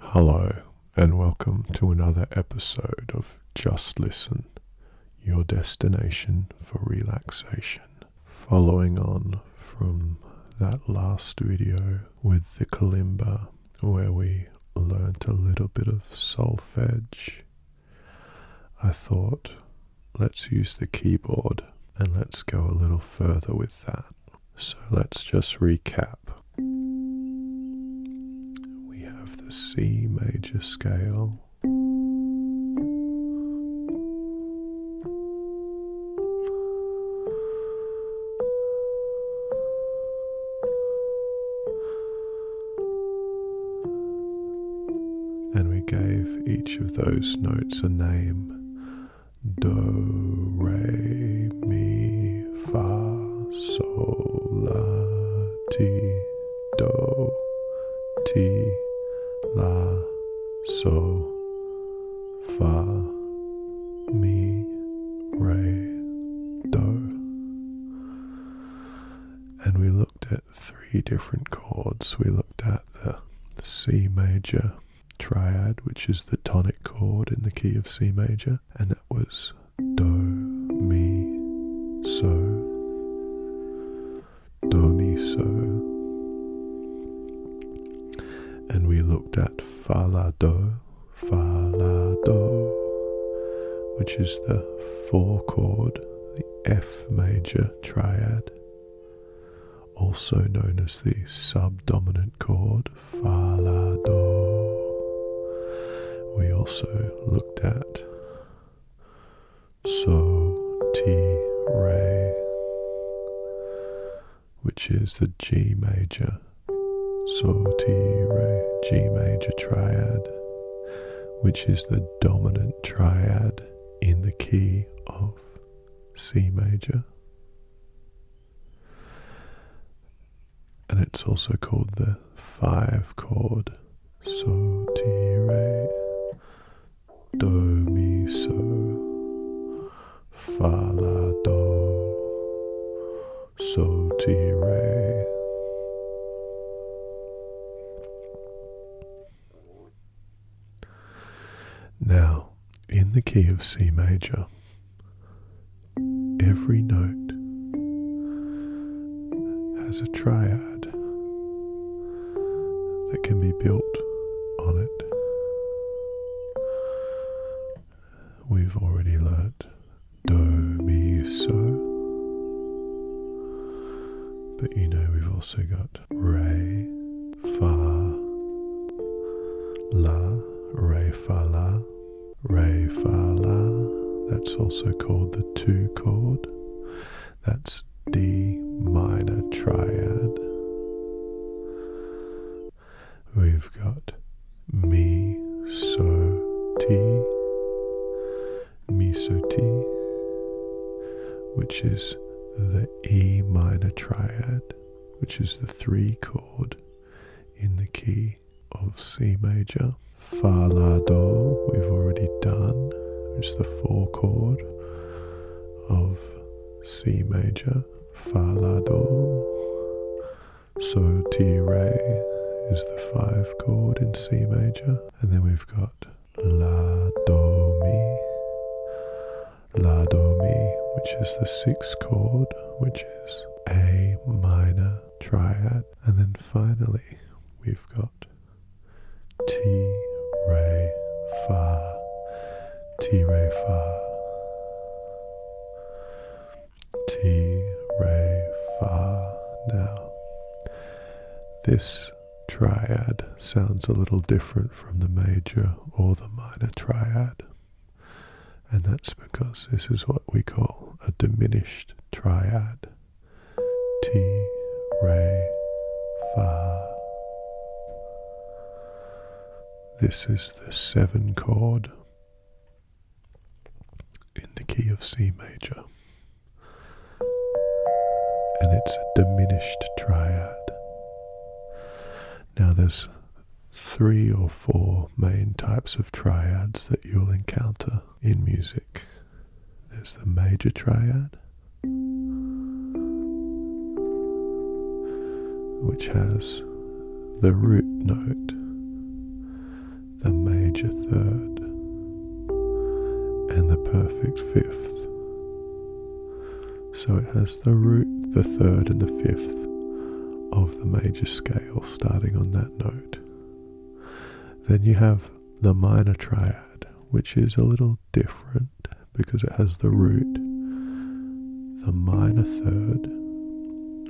Hello, and welcome to another episode of Just Listen, your destination for relaxation. Following on from that last video with the kalimba, where we learnt a little bit of solfege, I thought, let's use the keyboard and let's go a little further with that. So let's just recap. We have the C major scale, and we gave each of those notes a name: Do, Re, Mi, Fa, Sol, La, Ti, Do, Ti, La, So, Fa, Mi, Re, Do. And we looked at three different chords. We looked at the C major triad, which is the tonic chord in the key of C major, and that was Do, Mi, So, Do, Mi, So. And we looked at Fa, La, Do, which is the 4 chord, the F major triad, also known as the subdominant chord, Fa, La, Do. We also looked at So, Ti, Re, which is the G major, So, Ti, Re, G major triad, which is the dominant triad in the key of C major. And it's also called the 5 chord, So, Ti, Re, Do, Mi, So, Fa, La, Do, So, Ti, Re. Now, in the key of C major, every note has a triad that can be built on it. We've already learnt Do, Mi, So, but we've also got Re, Fa, La, Re, Fa, La, Re, Fa, La. That's also called the 2 chord. That's D minor triad. We've got Mi, So, Ti, Mi, So, Ti, which is the E minor triad, which is the 3 chord in the key of C major. Fa, La, Do, we've already done, which is the 4 chord of C major. Fa, La, Do. So, Ti, Re is the 5 chord in C major. And then we've got La, Do, Mi. La, Do, Mi, which is the 6th chord, which is A minor triad. And then finally, we've got Ti, Re, Fa, Ti, Re, Fa, Ti, Re, Fa. Now, this triad sounds a little different from the major or the minor triad, and that's because this is what we call a diminished triad. Ti, Re, Fa. This is the 7 chord in the key of C major, and it's a diminished triad. Now there's 3 or 4 main types of triads that you'll encounter in music. There's the major triad, which has the root note major third, and the perfect fifth. So it has the root, the third, and the fifth of the major scale starting on that note. Then you have the minor triad, which is a little different because it has the root, the minor third,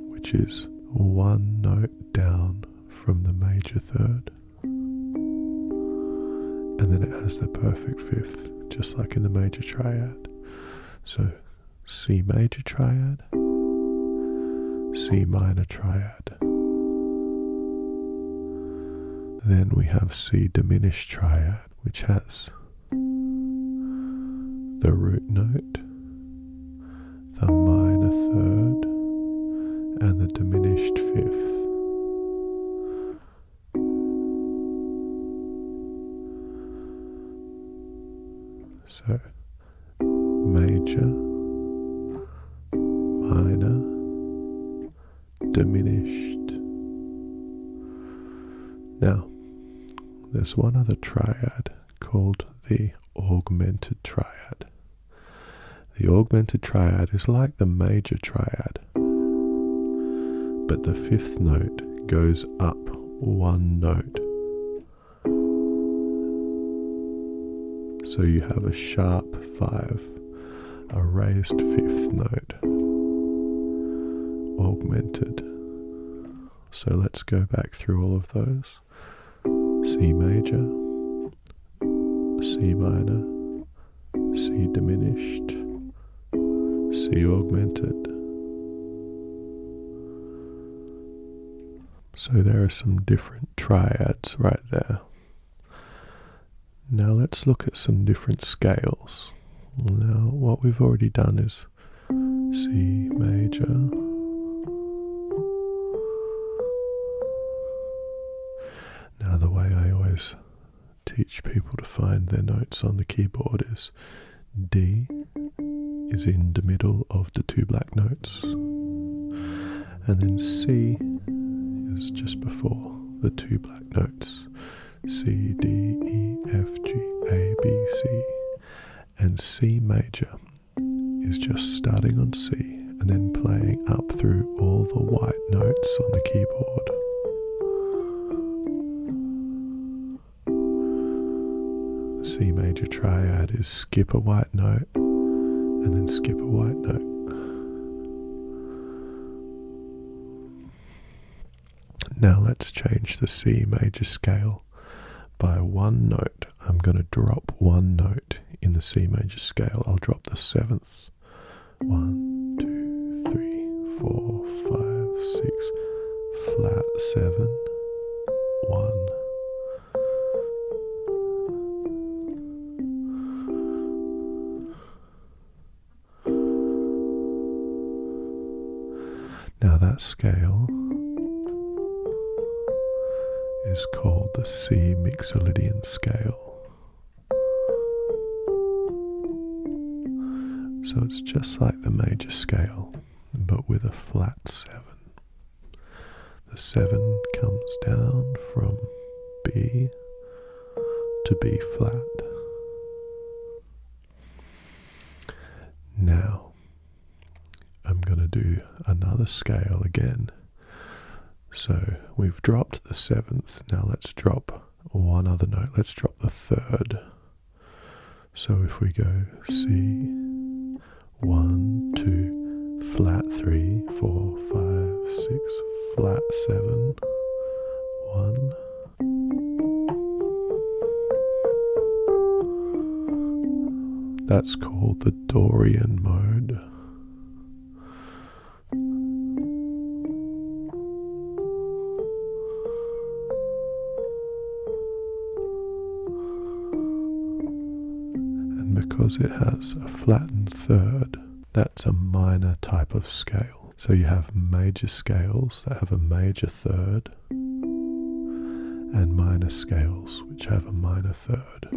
which is one note down from the major third, and then it has the perfect fifth, just like in the major triad. So C major triad, C minor triad. Then we have C diminished triad, which has the root note, the minor third, and the diminished fifth. So major, minor, diminished. Now, there's one other triad called the augmented triad. The augmented triad is like the major triad, but the fifth note goes up one note. So you have a sharp 5, a raised fifth note, augmented. So let's go back through all of those. C major, C minor, C diminished, C augmented. So there are some different triads right there. Now let's look at some different scales. Now what we've already done is C major, now the way I always teach people to find their notes on the keyboard is D is in the middle of the two black notes, and then C is just before the two black notes. C, D, E, F, G, A, B, C, and C major is just starting on C and then playing up through all the white notes on the keyboard. C major triad is skip a white note and then skip a white note. Now let's change the C major scale by one note. I'm going to drop one note in the C major scale. I'll drop the seventh. 1, 2, 3, 4, 5, 6, flat 7, 1. Now that scale is called the C Mixolydian scale. So it's just like the major scale, but with a flat 7. The 7 comes down from B to B flat. Now, I'm going to do another scale again. So we've dropped the 7th, now let's drop one other note, let's drop the 3rd. So if we go C, 1, 2, flat 3, 4, 5, 6, flat 7, 1. That's called the Dorian mode. Because it has a flattened 3rd, that's a minor type of scale. So you have major scales that have a major 3rd and minor scales which have a minor 3rd.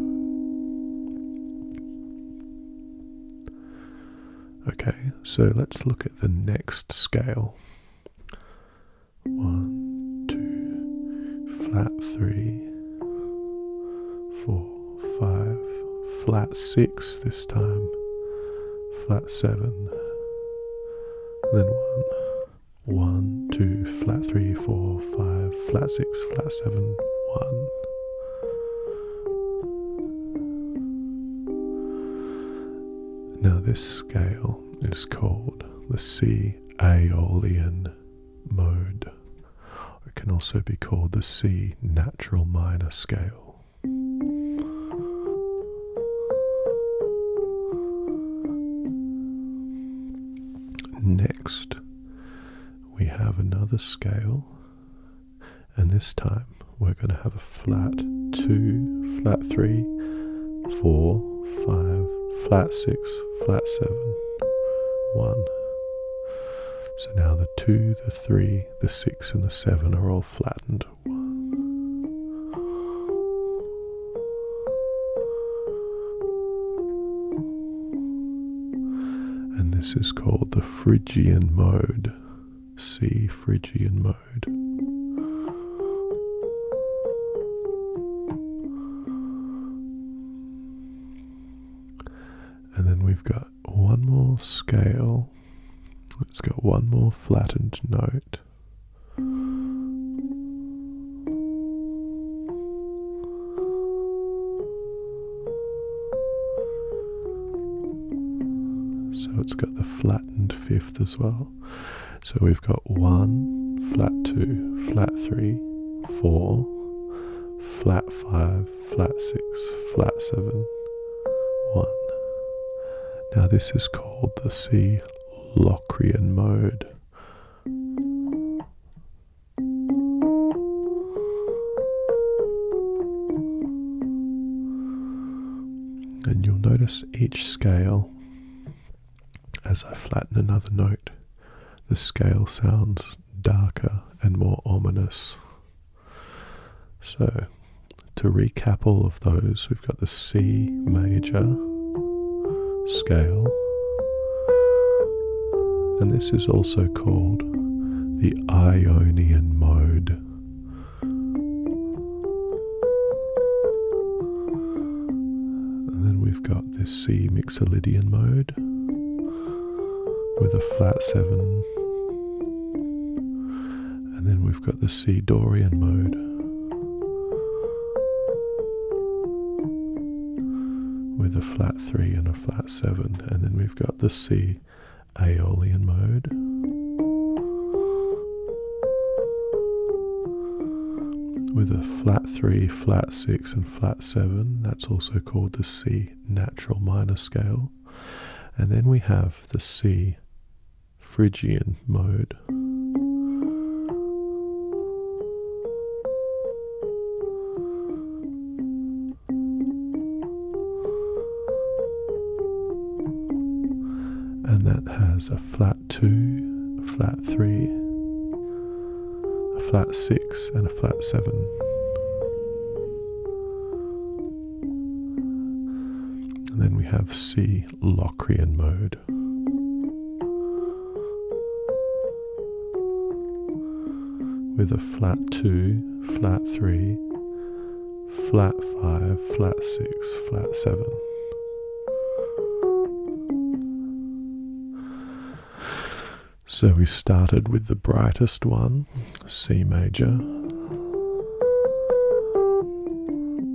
Okay, so let's look at the next scale. 1, 2, flat 3, 4, 5, flat 6 this time, flat 7, then 1, 2, flat 3, 4, 5, flat 6, flat 7, 1. Now this scale is called the C Aeolian mode. It can also be called the C natural minor scale. Next, we have another scale, and this time we're going to have a flat 2, flat 3, 4, 5, flat 6, flat 7, 1. So now the 2, the 3, the 6 and the 7 are all flattened. 1. And this is called the Phrygian mode, C Phrygian mode. And then we've got one more scale. It's got one more flattened note. So it's got the flattened fifth as well. So we've got 1, flat 2, flat 3, 4, flat 5, flat 6, flat 7, 1. Now this is called the C Locrian mode. And you'll notice each scale, as I flatten another note, the scale sounds darker and more ominous. So, to recap all of those, we've got the C major scale, and this is also called the Ionian mode. And then we've got this C Mixolydian mode with a flat 7, and then we've got the C Dorian mode with a flat 3 and a flat 7, and then we've got the C Aeolian mode with a flat 3, flat 6 and flat 7. That's also called the C natural minor scale. And then we have the C Phrygian mode. And that has a flat 2, a flat 3, a flat 6 and a flat 7. And then we have C Locrian mode. With a flat 2, flat 3, flat 5, flat 6, flat 7. So we started with the brightest one, C major,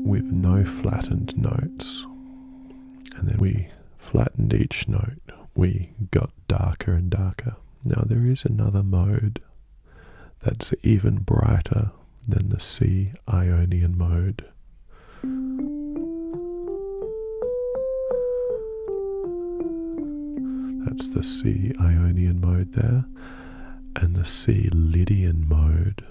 with no flattened notes, and then we flattened each note. We got darker and darker. Now there is another mode that's even brighter than the C Ionian mode. That's the C Ionian mode there, and the C Lydian mode.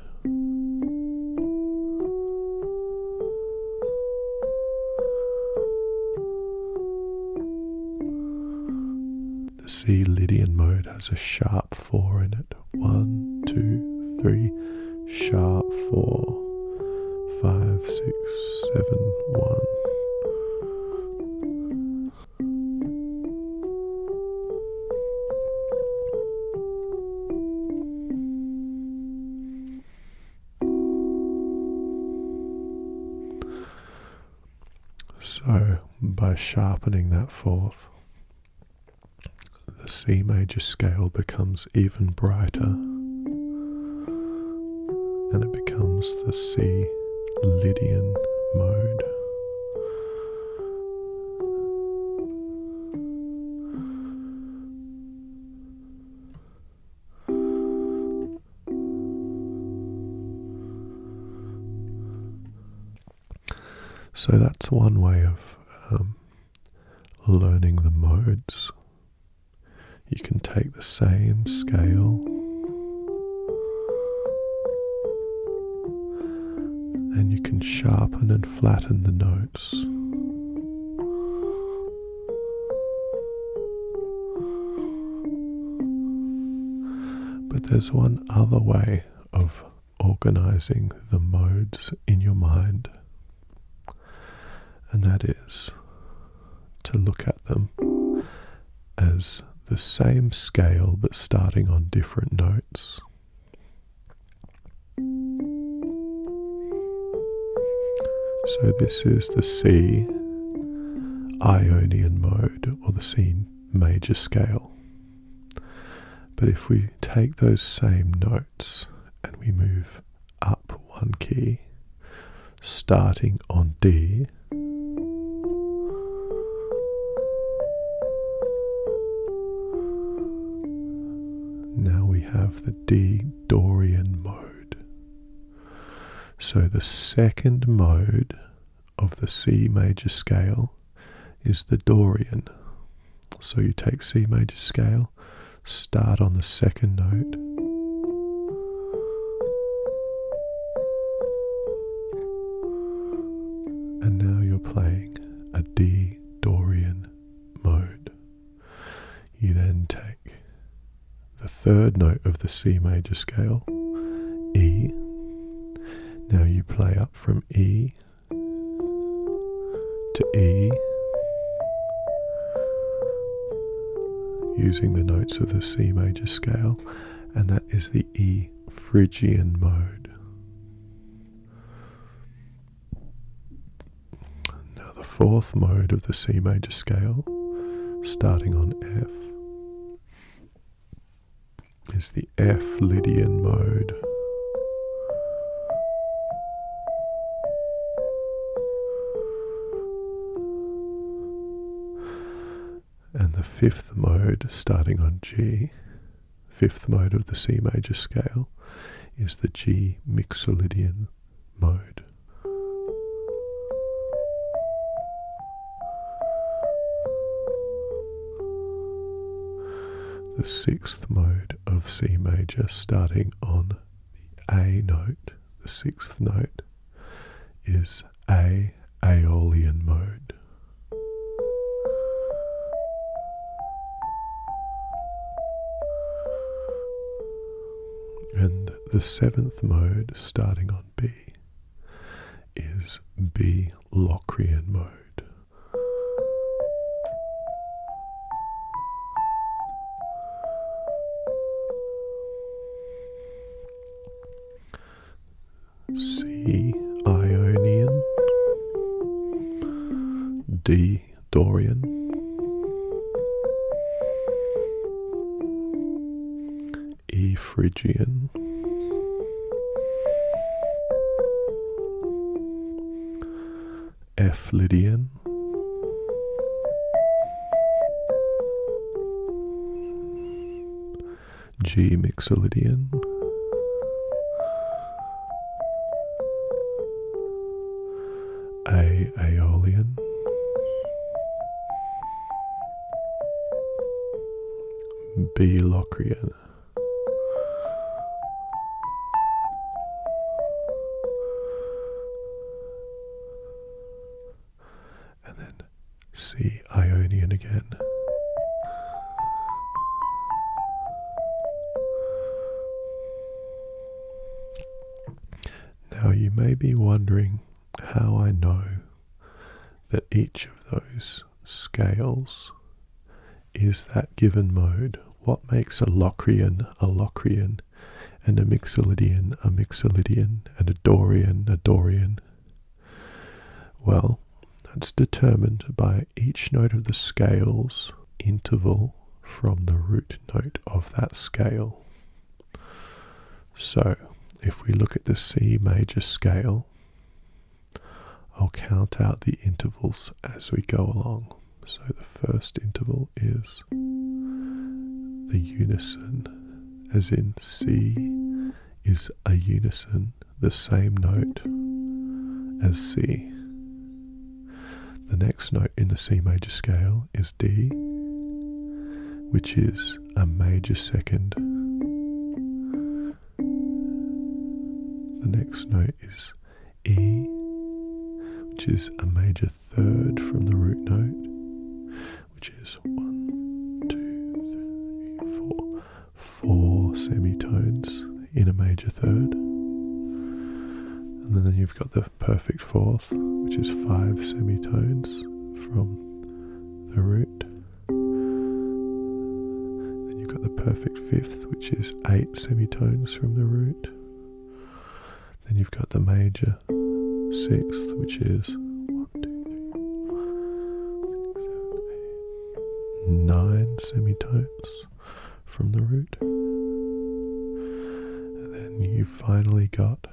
The C Lydian mode has a sharp 4 in it. 1, 2, 3, sharp 4, 5, 6, 7, 1. So by sharpening that fourth, the C major scale becomes even brighter, and it becomes the C Lydian mode. So that's one way of learning the modes. You can take the same scale and you can sharpen and flatten the notes. But there's one other way of organizing the modes in your mind, and that is to look at them as the same scale but starting on different notes. So this is the C Ionian mode, or the C major scale. But if we take those same notes and we move up one key, starting on D, now we have the D Dorian mode. So the second mode of the C major scale is the Dorian. So you take C major scale, start on the second note, and now you're playing a D Dorian mode. You then take the third note of the C major scale, E. Now you play up from E to E, using the notes of the C major scale, and that is the E Phrygian mode. Now the fourth mode of the C major scale, starting on F, is the F Lydian mode. And the fifth mode, starting on G, fifth mode of the C major scale, is the G Mixolydian mode. The sixth mode of C major, starting on the A note, the sixth note, is A Aeolian mode. And the seventh mode, starting on B, is B Locrian mode. C Ionian, D Dorian, E Phrygian, F Lydian, G Mixolydian, A Aeolian, B Locrian, and then C Ionian again. Now you may be wondering how I know that each of those scales is that given mode. What makes a Locrian, and a Mixolydian, and a Dorian, Well, That's determined by each note of the scale's interval from the root note of that scale. So, if we look at the C major scale, I'll count out the intervals as we go along. So the first interval is the unison, as in C is a unison, the same note as C. The next note in the C major scale is D, which is a major second. The next note is E, which is a major third from the root note, which is 1, 2, 3, 4, 4 semitones in a major third. And then you've got the perfect fourth, which is 5 semitones from the root. Then you've got the perfect fifth, which is 8 semitones from the root. Then you've got the major sixth, which is 1, 2, 3, 6, 7, 8, 9 semitones from the root. And then you've finally got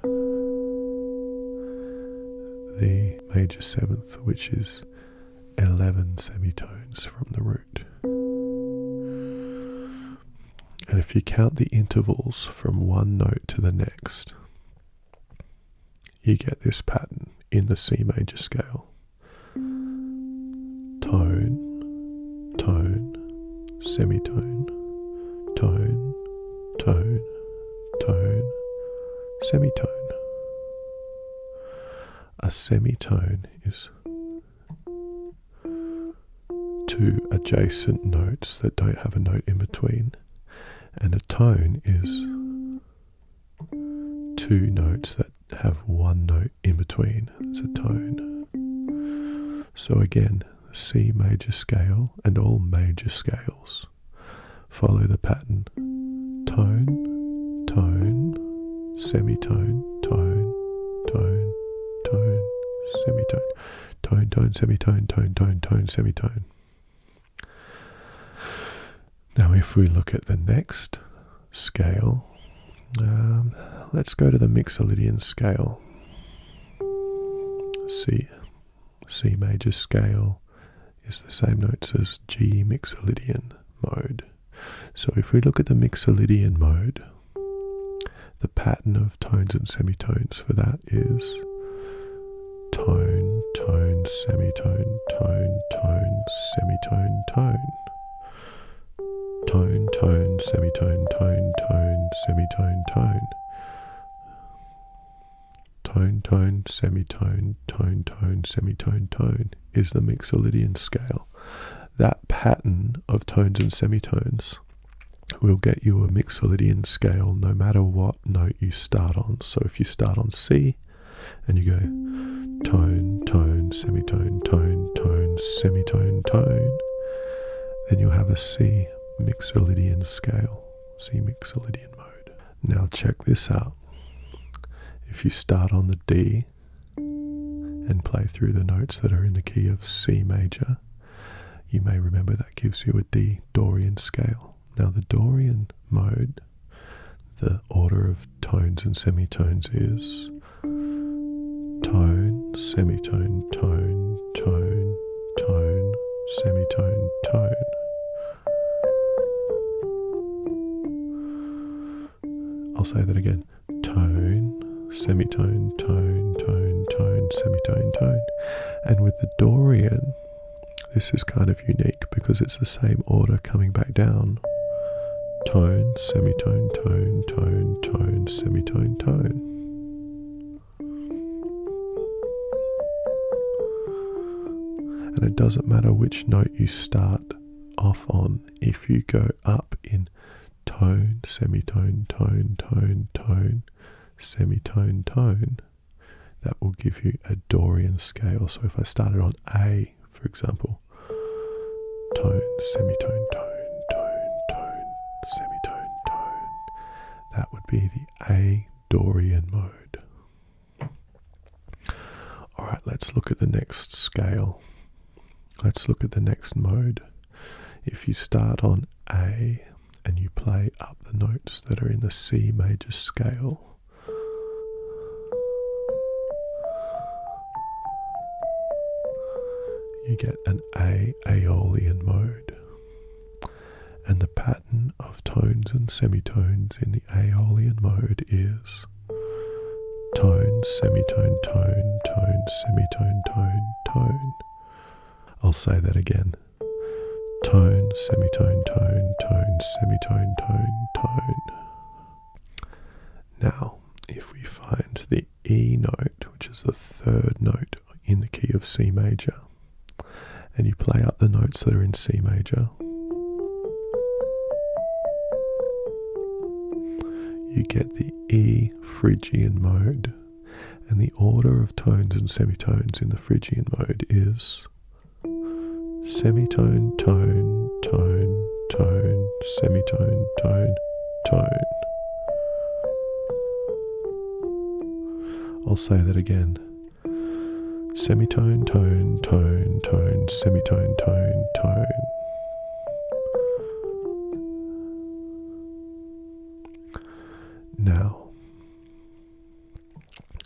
the major seventh, which is 11 semitones from the root. And if you count the intervals from one note to the next, you get this pattern in the C major scale. Tone, tone, semitone, tone, tone, tone, semitone. A semitone is two adjacent notes that don't have a note in between, and a tone is two notes that have one note in between. It's a tone. So again, the C major scale and all major scales follow the pattern tone, tone, semitone, tone, tone, tone, semitone, tone, tone, semitone, tone, tone, tone, semitone. Now if we look at the next scale, let's go to the Mixolydian scale. C major scale is the same notes as G Mixolydian mode. So if we look at the Mixolydian mode, the pattern of tones and semitones for that is tone, tone, semitone, tone, tone, semitone, tone. Tone, tone, semitone, tone, tone, semitone, tone. Tone, tone, semitone, tone, tone, semitone, tone is the Mixolydian scale. That pattern of tones and semitones will get you a Mixolydian scale no matter what note you start on. So if you start on C and you go tone, tone, semitone, tone, tone, semitone, tone, then you'll have a C Mixolydian scale, C Mixolydian mode. Now check this out. If you start on the D and play through the notes that are in the key of C major, you may remember that gives you a D Dorian scale. Now the Dorian mode, the order of tones and semitones is tone, semitone, tone, tone, tone, semitone, tone. I'll say that again. Tone, semitone, tone, tone, tone, semitone, tone. And with the Dorian, this is kind of unique because it's the same order coming back down. Tone, semitone, tone, tone, tone, semitone, tone. And it doesn't matter which note you start off on. If you go up in tone, semitone, tone, tone, tone, semitone, tone, that will give you a Dorian scale. So if I started on A, for example, tone, semitone, tone, tone, tone, semitone, tone, that would be the A Dorian mode. Alright, let's look at the next scale. Let's look at the next mode. If you start on A and you play up the notes that are in the C major scale, you get an A Aeolian mode. And the pattern of tones and semitones in the Aeolian mode is tone, semitone, tone, tone, semitone, tone, tone. I'll say that again. Tone, semitone, tone, tone, semitone, tone, tone. Now, if we find the E note, which is the third note in the key of C major, and you play up the notes that are in C major, you get the E Phrygian mode, and the order of tones and semitones in the Phrygian mode is semitone, tone, tone, tone, semitone, tone, tone. I'll say that again. Semitone, tone, tone, tone, semitone, tone, tone. Now,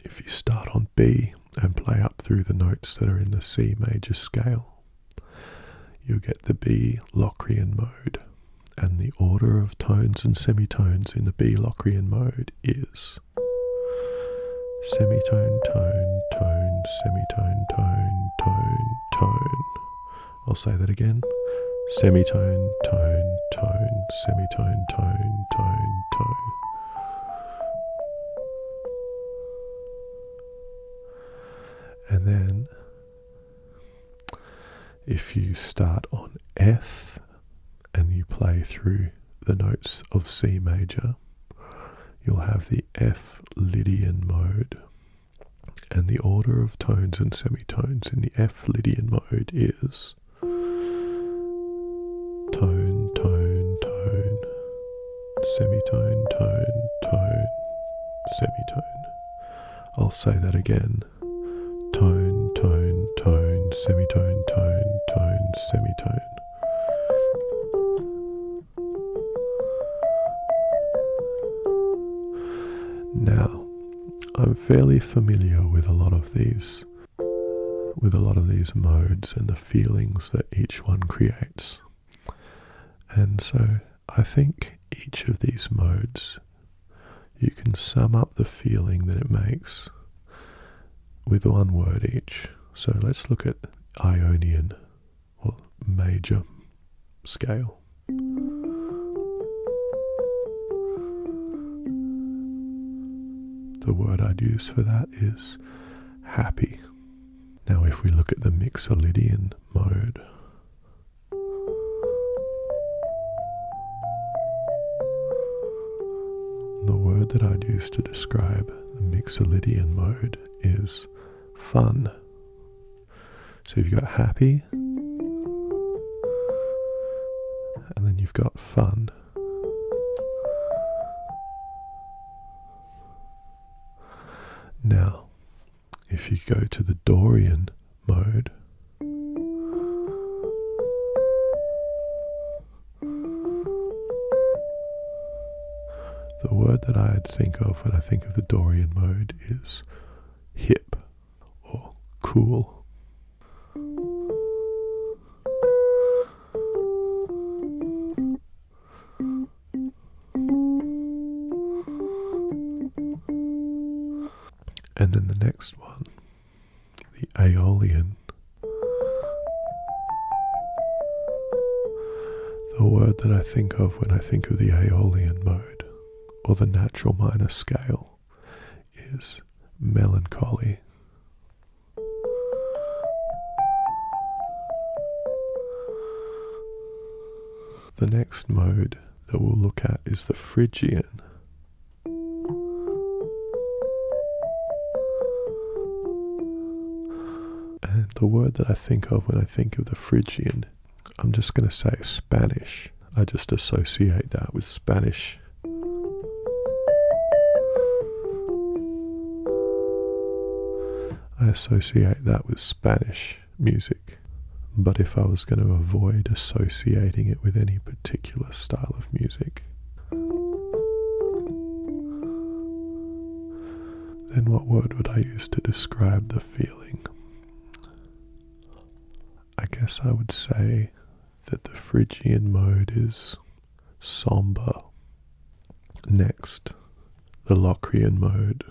if you start on B and play up through the notes that are in the C major scale, you'll get the B Locrian mode, and the order of tones and semitones in the B Locrian mode is semitone, tone, tone, semitone, tone, tone, tone. I'll say that again. Semitone, tone, tone, semitone, tone, tone, tone. And then, if you start on F and you play through the notes of C major, you'll have the F Lydian mode. And the order of tones and semitones in the F Lydian mode is tone, tone, tone, semitone, tone, tone, semitone. I'll say that again. Tone, tone, tone, semitone, tone, tone, semitone. Now, I'm fairly familiar with a lot of these modes and the feelings that each one creates. And so I think each of these modes, you can sum up the feeling that it makes with one word each. So let's look at Ionian or major scale. The word I'd use for that is happy. Now if we look at the Mixolydian mode, the word that I'd use to describe the Mixolydian mode is fun. So you've got happy, and then you've got fun. Now, if you go to the Dorian mode, the word that I'd think of when I think of the Dorian mode is hip or cool. And then the next one, the Aeolian. The word that I think of when I think of the Aeolian mode, or the natural minor scale, is melancholy. The next mode that we'll look at is the Phrygian. And the word that I think of when I think of the Phrygian, I'm just going to say Spanish. I just associate that with Spanish. I associate that with Spanish music. But if I was going to avoid associating it with any particular style of music, then what word would I use to describe the feeling? I guess I would say that the Phrygian mode is somber. Next, the Locrian mode.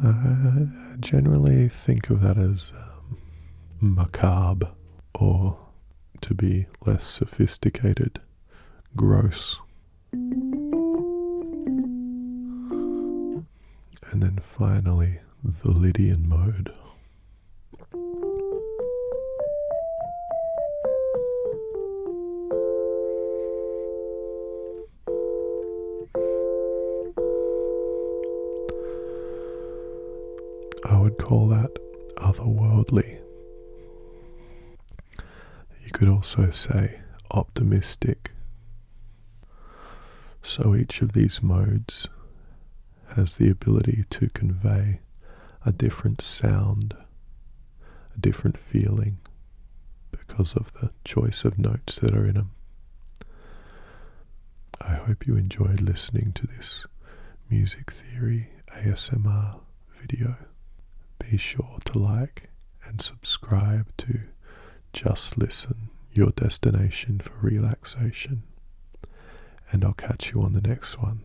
I generally think of that as macabre, or to be less sophisticated, gross. And then finally, the Lydian mode. I would call that otherworldly. You could also say optimistic. So each of these modes has the ability to convey a different sound, a different feeling, because of the choice of notes that are in them. I hope you enjoyed listening to this music theory ASMR video. Be sure to like and subscribe to Just Listen, your destination for relaxation. And I'll catch you on the next one.